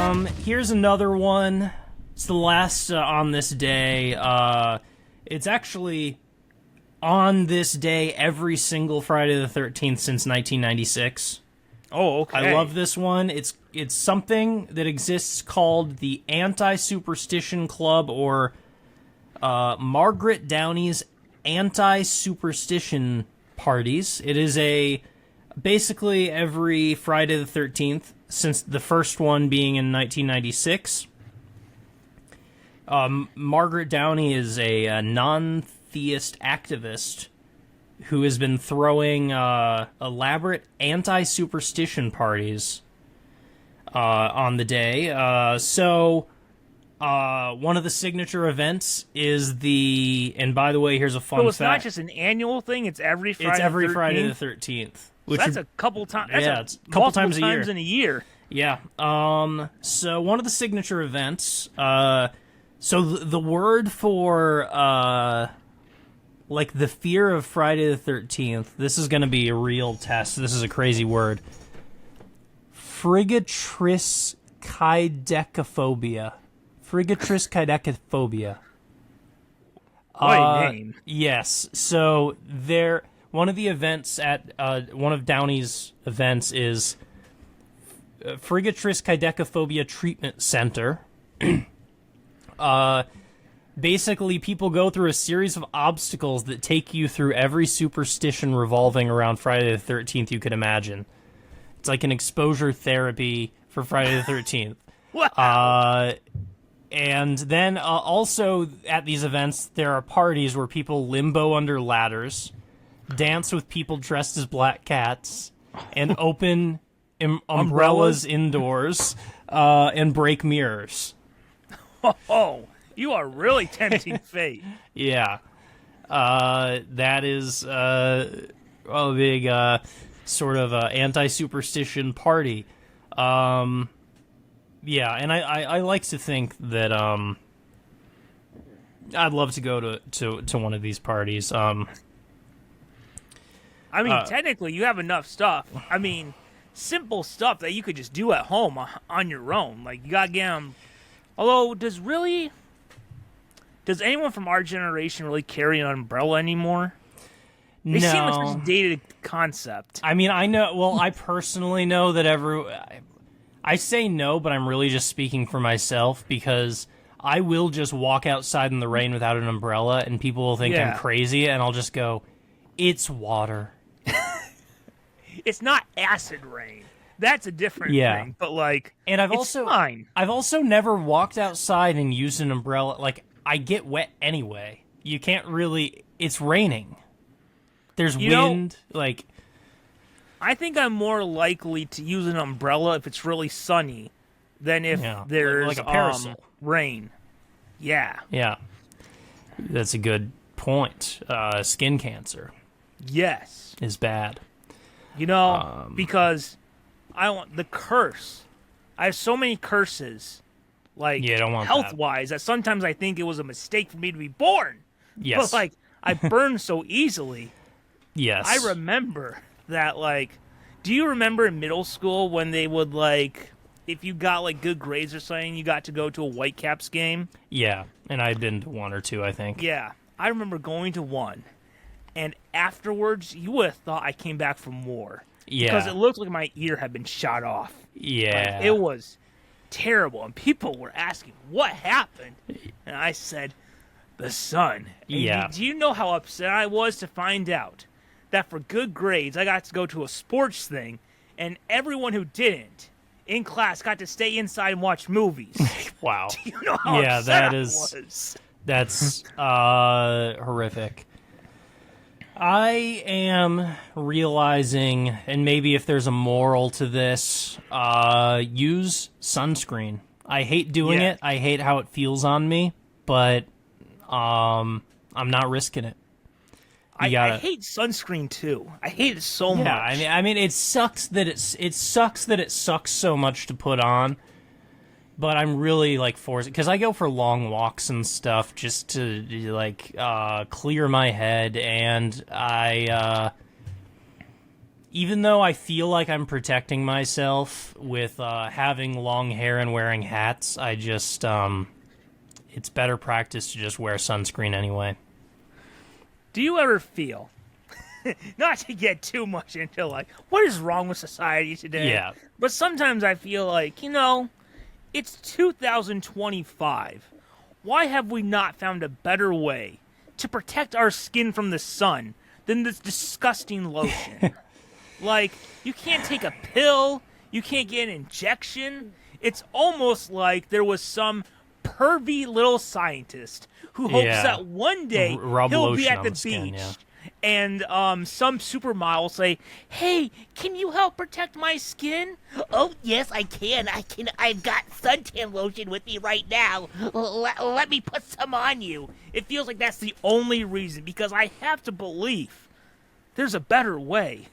Here's another one. It's the last on this day. It's actually on this day every single Friday the 13th since 1996. Oh, okay. I love this one. It's something that exists called the Anti-Superstition Club, or Margaret Downey's Anti-Superstition Parties. It is basically every Friday the 13th, since the first one being in 1996. Margaret Downey is a non-theist activist who has been throwing elaborate anti-superstition parties on the day. So one of the signature events is and by the way, here's a fun fact. So it's not just an annual thing, it's every Friday It's every 13th? Friday the 13th. Which that's a couple times. Yeah, it's a couple times in a year. Yeah. So one of the signature events, so the word for like the fear of Friday the 13th, this is going to be a real test. This is a crazy word. Frigatriskaidekaphobia. Frigatriskaidekaphobia. What a name. Yes. So one of the events at one of Downey's events is Frigatriskaidekaphobia Treatment Center. Basically, people go through a series of obstacles that take you through every superstition revolving around Friday the 13th you could imagine. It's like an exposure therapy for Friday the 13th. Wow. And then also at these events, there are parties where people limbo under ladders, dance with people dressed as black cats, and open umbrellas indoors, and break mirrors. Oh, you are really tempting fate. Yeah. That is a big sort of anti-superstition party. Yeah, and I like to think that I'd love to go to one of these parties. I mean, technically, you have enough stuff. I mean, simple stuff that you could just do at home on your own. Like, you gotta get them. Although, does anyone from our generation really carry an umbrella anymore? They seem like such a dated concept. I mean, I know. Well, I personally know that I say no, but I'm really just speaking for myself, because I will just walk outside in the rain without an umbrella, and people will think I'm crazy, and I'll just go, "It's water." It's not acid rain. That's a different thing. But and it's fine. I've also never walked outside and used an umbrella. Like, I get wet anyway. You can't really. It's raining. There's wind. I think I'm more likely to use an umbrella if it's really sunny than if there's like a parasol. Rain. Yeah. Yeah. That's a good point. Skin cancer. Yes. Is bad. Because I want the curse. I have so many curses, don't want health-wise, that sometimes I think it was a mistake for me to be born. Yes. But, I burn so easily. Yes. I remember that, do you remember in middle school when they would, if you got, good grades or something, you got to go to a Whitecaps game? Yeah, and I'd been to one or two, I think. Yeah. I remember going to one, and afterwards, you would have thought I came back from war. Yeah. Because it looked like my ear had been shot off. Yeah. It was terrible, and people were asking, what happened? And I said, the sun. And do you know how upset I was to find out that for good grades, I got to go to a sports thing, and everyone who didn't in class got to stay inside and watch movies? Wow. Do you know how upset I was? That's horrific. I am realizing, and maybe if there's a moral to this, use sunscreen. I hate doing it. I hate how it feels on me, but I'm not risking it. I hate sunscreen too. I hate it so much. I mean, it sucks that it sucks so much to put on. But I'm really forced, because I go for long walks and stuff just to clear my head, and even though I feel like I'm protecting myself with having long hair and wearing hats, I just, it's better practice to just wear sunscreen anyway. Do you ever feel, not to get too much into like, what is wrong with society today? Yeah. But sometimes I feel like, it's 2025. Why have we not found a better way to protect our skin from the sun than this disgusting lotion? Like, you can't take a pill, you can't get an injection. It's almost like there was some pervy little scientist who hopes that one day he'll be at the beach and some supermodel will say, "Hey, can you help protect my skin?" "Oh, yes, I can. I've got suntan lotion with me right now. Let me put some on you." It feels like that's the only reason, because I have to believe there's a better way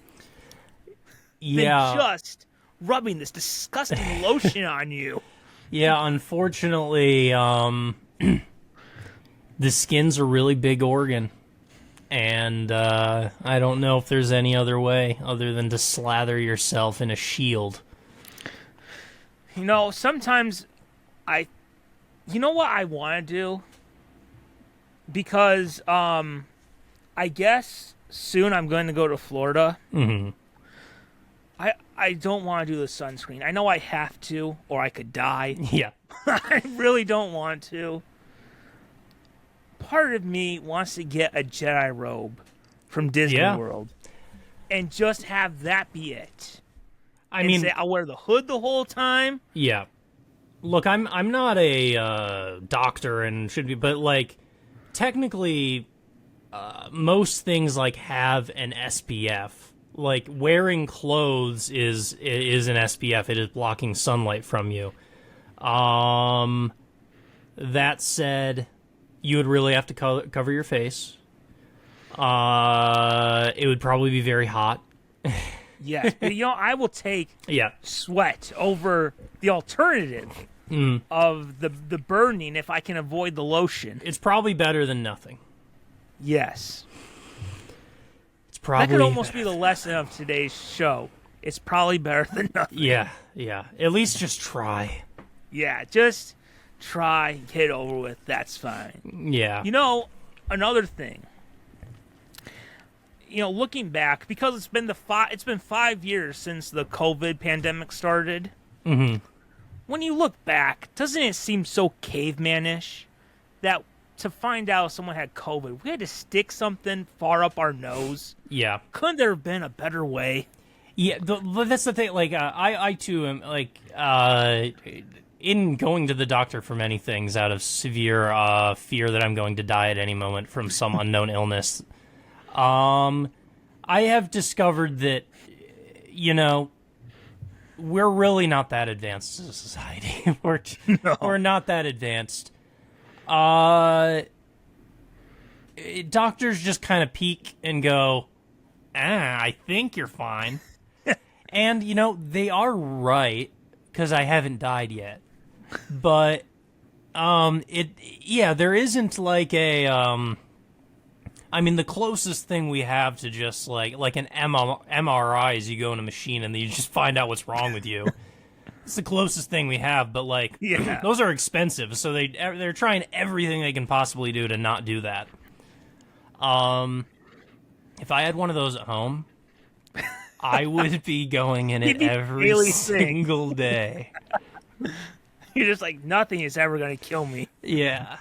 than just rubbing this disgusting lotion on you. Yeah, unfortunately, the skin's a really big organ. And I don't know if there's any other way other than to slather yourself in a shield. Sometimes you know what I want to do? Because I guess soon I'm going to go to Florida. Mm-hmm. I don't want to do the sunscreen. I know I have to, or I could die. Yeah. I really don't want to. Part of me wants to get a Jedi robe from Disney World and just have that be it. I mean, I'll wear the hood the whole time. Yeah. Look, I'm not a doctor and should be, but like technically, most things like have an SPF. Like wearing clothes is an SPF. It is blocking sunlight from you. That said, you would really have to cover your face. It would probably be very hot. Yes, but I will take sweat over the alternative of the burning if I can avoid the lotion. It's probably better than nothing. Yes. It's probably... That could almost be the lesson of today's show. It's probably better than nothing. Yeah. At least just try. Yeah, just try, get over with, that's fine. Yeah. Another thing. Looking back, because it's been 5 years since the COVID pandemic started. Mm-hmm. When you look back, doesn't it seem so cavemanish that to find out someone had COVID, we had to stick something far up our nose? Yeah. Couldn't there have been a better way? Yeah, but that's the thing. Like, I too am like, in going to the doctor for many things out of severe fear that I'm going to die at any moment from some unknown illness. I have discovered that, we're really not that advanced as a society. We're not that advanced. Doctors just kind of peek and go, I think you're fine. And, they are right, because I haven't died yet. But, there isn't like a, the closest thing we have to just like an MRI is you go in a machine and then you just find out what's wrong with you. It's the closest thing we have, but those are expensive, so they're trying everything they can possibly do to not do that. If I had one of those at home, I would be going in it every single day. You're just like, nothing is ever going to kill me. Yeah.